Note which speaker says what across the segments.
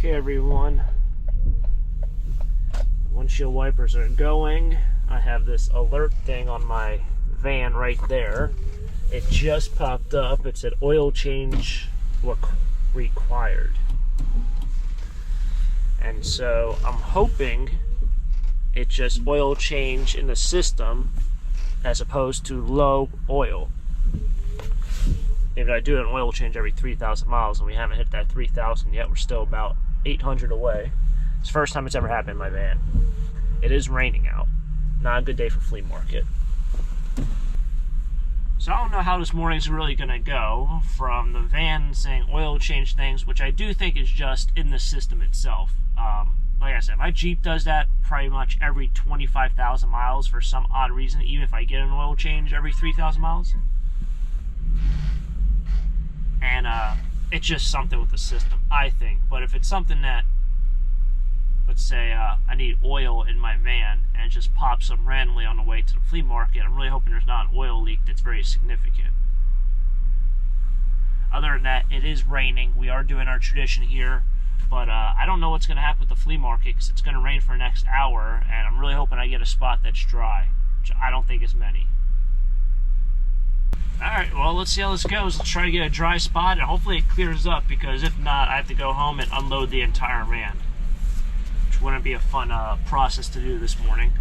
Speaker 1: Okay, everyone. Windshield wipers are going. I have this alert thing on my van right there. It just popped up. It said oil change required. And so I'm hoping it's just oil change in the system as opposed to low oil. If I do an oil change every 3,000 miles and we haven't hit that 3,000 yet, we're still about 800 away. It's the first time it's ever happened in my van. It is raining out. Not a good day for flea market. So I don't know how this morning's really going to go, from the van saying oil change things, which I do think is just in the system itself. Like I said, my Jeep does that pretty much every 25,000 miles for some odd reason, even if I get an oil change every 3,000 miles. And it's just something with the system, I think. But if it's something that, let's say I need oil in my van and it just pops up randomly on the way to the flea market, I'm really hoping there's not an oil leak that's very significant. Other than that, it is raining. We are doing our tradition here, but I don't know what's going to happen with the flea market because it's going to rain for the next hour, and I'm really hoping I get a spot that's dry, which I don't think is many. Alright, well, let's see how this goes. Let's try to get a dry spot, and hopefully it clears up, because if not, I have to go home and unload the entire van, which wouldn't be a fun process to do this morning.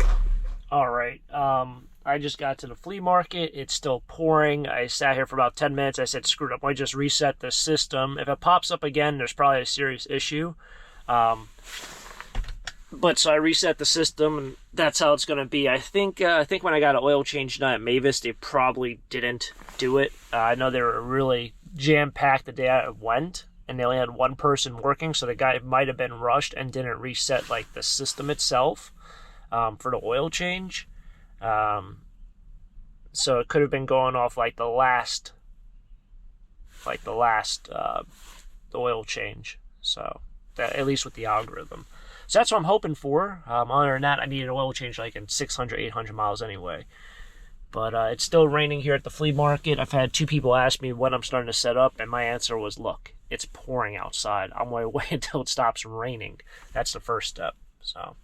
Speaker 1: Alright, I just got to the flea market. It's still pouring. I sat here for about 10 minutes. I said, screw it up. I just reset the system. If it pops up again, there's probably a serious issue. But so I reset the system, and that's how it's going to be. I think when I got an oil change done at Mavis, they probably didn't do it. I know they were really jam-packed the day I went, and they only had one person working, so the guy might have been rushed and didn't reset like the system itself for the oil change. So it could have been going off like the last oil change. So that, at least with the algorithm. So that's what I'm hoping for. Other than that, I need an oil change like in 600, 800 miles anyway. But it's still raining here at the flea market. I've had 2 people ask me when I'm starting to set up, and my answer was, look, it's pouring outside. I'm going to wait until it stops raining. That's the first step. So.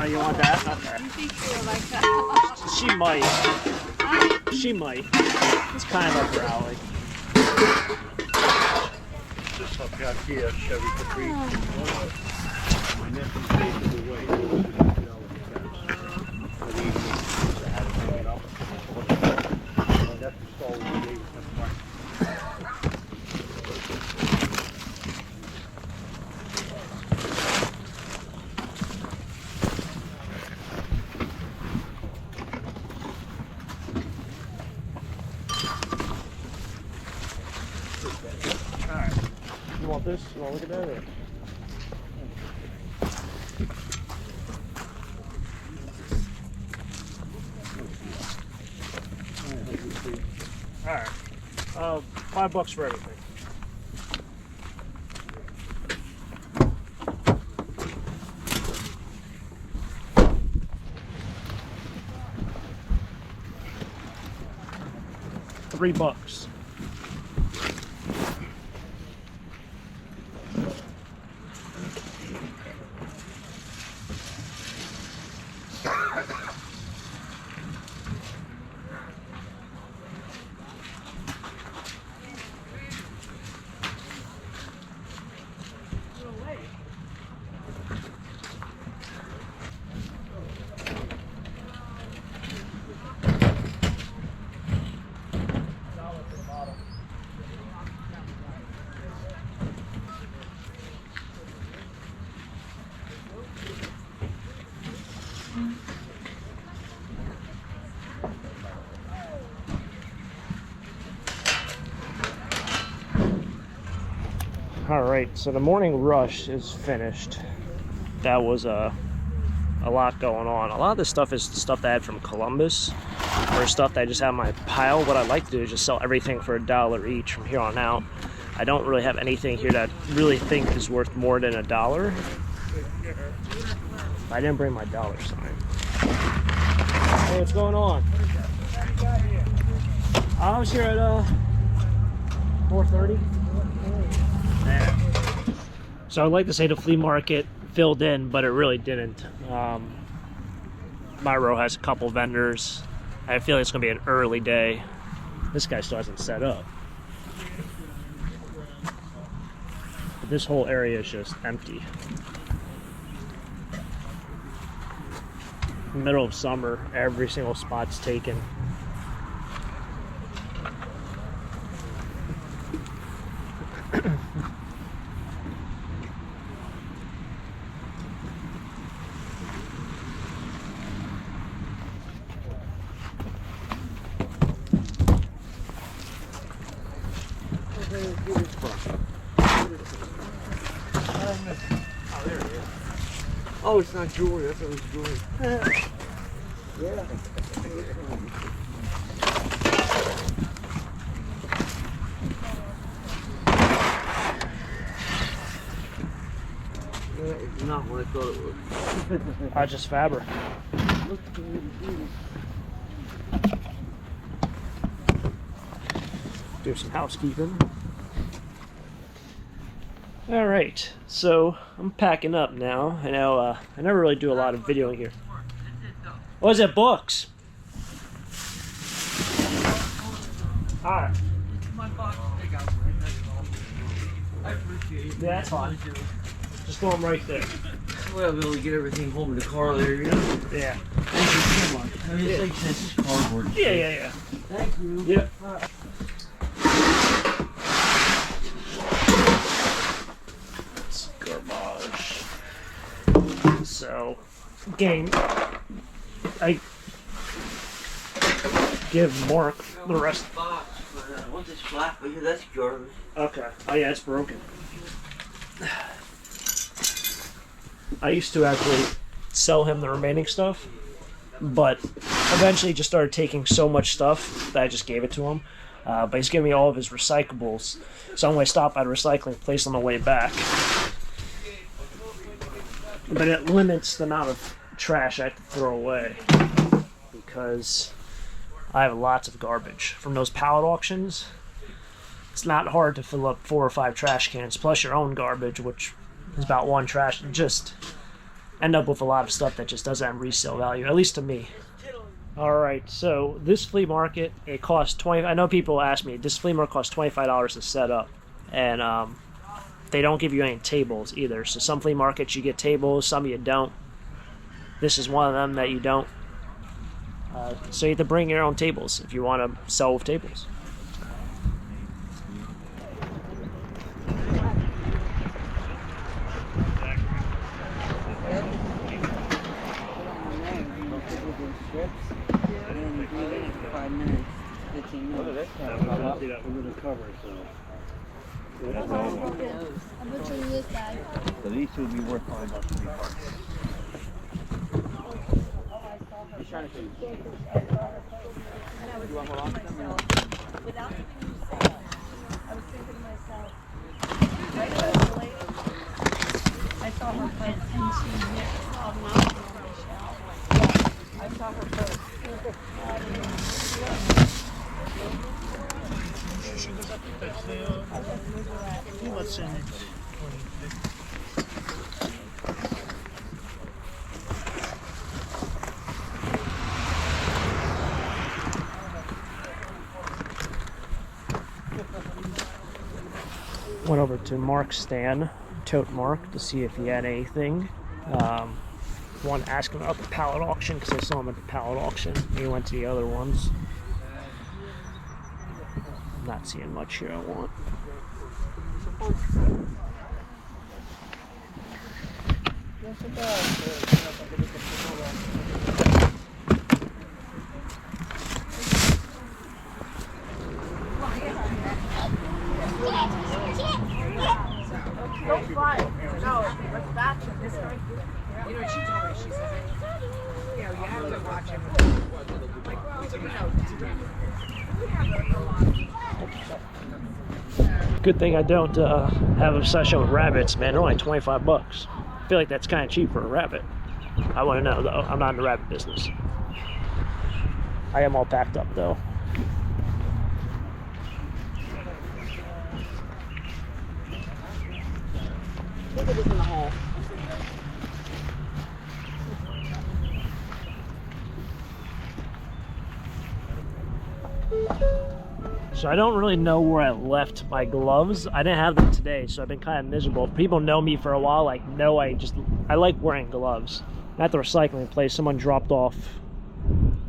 Speaker 1: You want that? Okay.
Speaker 2: You think she would like that?
Speaker 1: She might. She might. It's kind of up her alley.
Speaker 3: Just up out here, Chevy Capri. My nephew's taking away.
Speaker 1: You want this? You want to look at that? Or? Alright. $5 for everything. $3. Alright, so the morning rush is finished. That was a lot going on. A lot of this stuff is stuff that I had from Columbus, or stuff that I just have in my pile. What I'd like to do is just sell everything for $1 each from here on out. I don't really have anything here that I really think is worth more than $1. I didn't bring my dollar sign. Hey, what's going on? I was here at 4:30. Yeah. So I'd like to say the flea market filled in, but it really didn't. My row has a couple vendors. I feel like it's gonna be an early day. This guy still hasn't set up. But this whole area is just empty. In the middle of summer, every single spot's taken.
Speaker 3: Oh, it's not jewelry. That's what it was jewelry. Yeah. It's not what I thought it was.
Speaker 1: Just fabric. Do some housekeeping. All right, so I'm packing up now. I know I never really do a lot of videoing here. What is it, books? All right.
Speaker 3: I appreciate it.
Speaker 1: Yeah, that's fine. Just throw them right there.
Speaker 3: Well, we'll get everything home in the car later, you know?
Speaker 1: Yeah.
Speaker 3: Thank you so much. I mean, it makes sense. It's cardboard.
Speaker 1: Yeah.
Speaker 3: Thank you.
Speaker 1: Yep. It's garbage. So, game. I give Mark the rest.
Speaker 3: Box, but I want this black, but yeah, that's garbage.
Speaker 1: Okay. Oh yeah, it's broken. I used to actually sell him the remaining stuff, but eventually just started taking so much stuff that I just gave it to him. But he's giving me all of his recyclables, so I'm going to stop at a recycling place on the way back. But it limits the amount of trash I have to throw away, because I have lots of garbage from those pallet auctions. It's not hard to fill up 4 or 5 trash cans, plus your own garbage, which is about 1 trash. You just end up with a lot of stuff that just doesn't have resale value, at least to me. Alright, so this flea market, it costs $20. I know people ask me, this flea market costs $25 to set up, and they don't give you any tables either. So some flea markets you get tables, some you don't. This is one of them that you don't. So you have to bring your own tables if you want to sell with tables.
Speaker 2: I'm butchering this guy.
Speaker 3: So these two would be worth $5 to me.
Speaker 2: Without the said, I was thinking to myself, right away, the lady, I saw her first, and she saw me on the shelf. I saw her first.
Speaker 1: Went over to Mark's stand, Tote Mark, to see if he had anything. One asked him about the pallet auction because I saw him at the pallet auction. He went to the other ones. I'm not seeing much here I want.
Speaker 2: Don't fly. No, let's back to this right here.
Speaker 4: You know what she told me? She says, you know, you have to watch him. Like,
Speaker 1: Good thing I don't have an obsession with rabbits, man. They're only $25. feel like that's kind of cheap for a rabbit. I want to know though. I'm not in the rabbit business. I am all packed up though. Look at this in the hall. So I don't really know where I left my gloves. I didn't have them today, so I've been kind of miserable. People know me for a while, like know I like wearing gloves. At the recycling place, someone dropped off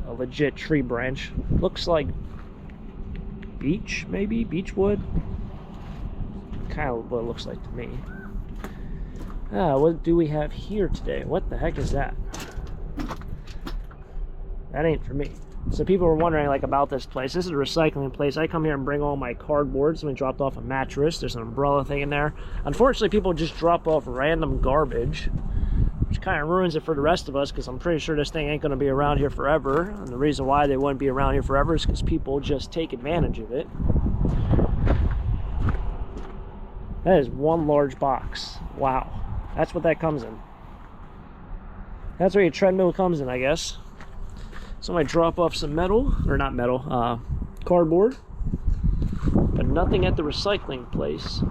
Speaker 1: a legit tree branch. Looks like beech, maybe? Beechwood? Kind of what it looks like to me. What do we have here today? What the heck is that? That ain't for me. So people were wondering like about this place. This is a recycling place. I come here and bring all my cardboard. Someone dropped off a mattress. There's an umbrella thing in there. Unfortunately, people just drop off random garbage, which kind of ruins it for the rest of us, because I'm pretty sure this thing ain't going to be around here forever. And the reason why they wouldn't be around here forever is because people just take advantage of it. That is one large box. Wow. That's what that comes in. That's where your treadmill comes in, I guess. So I drop off some metal, or not metal, cardboard, but nothing at the recycling place.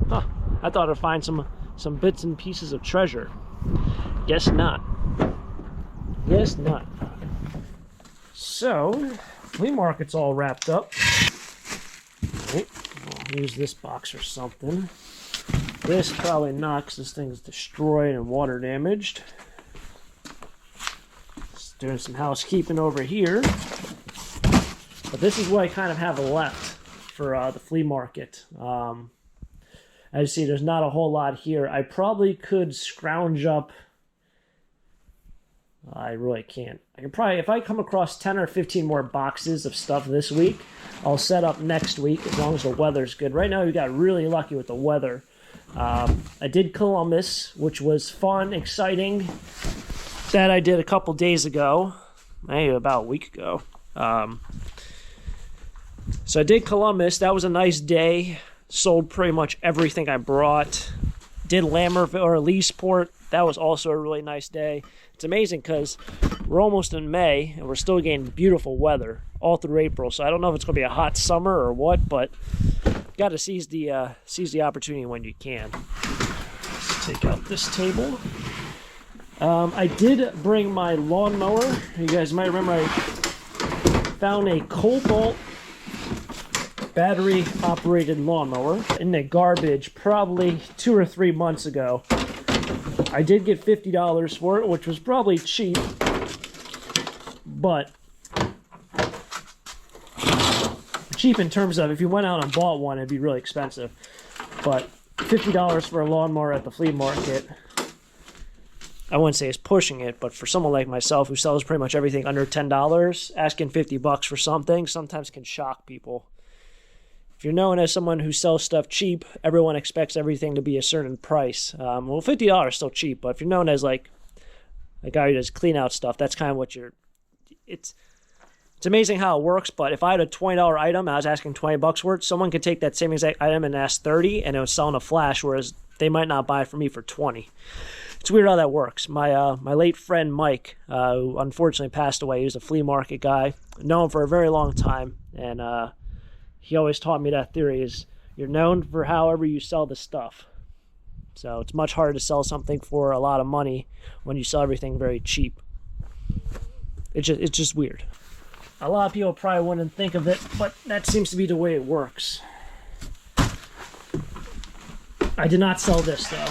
Speaker 1: Huh, I thought I'd find some bits and pieces of treasure. Guess not. Guess not. So, flea market's all wrapped up. Right, I'll use this box or something. This probably knocks. This thing's destroyed and water damaged. Doing some housekeeping over here, but this is what I kind of have left for the flea market. As you see, there's not a whole lot here. I probably could scrounge up. I really can't. I could probably, if I come across 10 or 15 more boxes of stuff this week, I'll set up next week as long as the weather's good. Right now we got really lucky with the weather. I did Columbus, which was fun, exciting. That I did a couple days ago, maybe about a week ago. So I did Columbus. That was a nice day. Sold pretty much everything I brought. Did Lammerville or Leesport. That was also a really nice day. It's amazing because we're almost in May and we're still getting beautiful weather all through April. So I don't know if it's going to be a hot summer or what, but got to seize the opportunity when you can. Let's take out this table. I did bring my lawnmower. You guys might remember I found a Cobalt battery-operated lawnmower in the garbage probably 2 or 3 months ago. I did get $50 for it, which was probably cheap, but cheap in terms of if you went out and bought one, it'd be really expensive. But $50 for a lawnmower at the flea market, I wouldn't say it's pushing it, but for someone like myself who sells pretty much everything under $10, asking $50 for something sometimes can shock people. If you're known as someone who sells stuff cheap, everyone expects everything to be a certain price. Well, $50 is still cheap, but if you're known as like a guy who does clean out stuff, that's kind of what you're... It's amazing how it works, but if I had a $20 item, I was asking $20 for it, someone could take that same exact item and ask $30, and it was selling a flash, whereas they might not buy it from me for $20. It's weird how that works. My late friend Mike, who unfortunately passed away, he was a flea market guy. I've known him for a very long time, and he always taught me that theory is you're known for however you sell the stuff. So it's much harder to sell something for a lot of money when you sell everything very cheap. It's just weird. A lot of people probably wouldn't think of it, but that seems to be the way it works. I did not sell this though.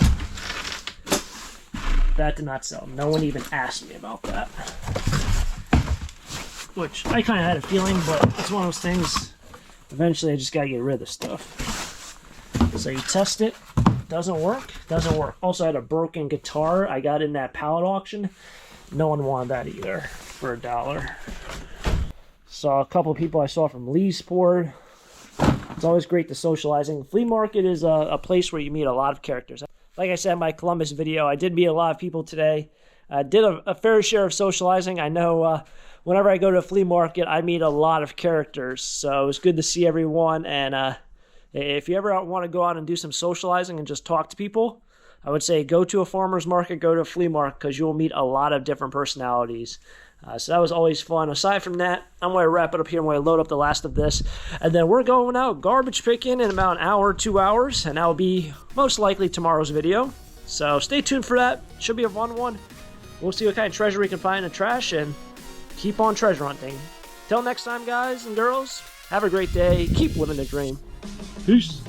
Speaker 1: That did not sell. No one even asked me about that. Which I kind of had a feeling, but it's one of those things. Eventually I just gotta get rid of the stuff. So you test it, doesn't work, doesn't work. Also I had a broken guitar I got in that pallet auction. No one wanted that either for $1. Saw a couple of people I saw from Leesport. It's always great to socializing. The flea market is a place where you meet a lot of characters. Like I said in my Columbus video, I did meet a lot of people today. I did a fair share of socializing. I know whenever I go to a flea market, I meet a lot of characters. So it was good to see everyone. And if you ever want to go out and do some socializing and just talk to people, I would say go to a farmer's market, go to a flea market, because you'll meet a lot of different personalities. So that was always fun. Aside from that, I'm going to wrap it up here. I'm going to load up the last of this. And then we're going out garbage picking in about an hour, 2 hours. And that will be most likely tomorrow's video. So stay tuned for that. Should be a fun one. We'll see what kind of treasure we can find in the trash and keep on treasure hunting. Till next time, guys and girls, have a great day. Keep living the dream. Peace.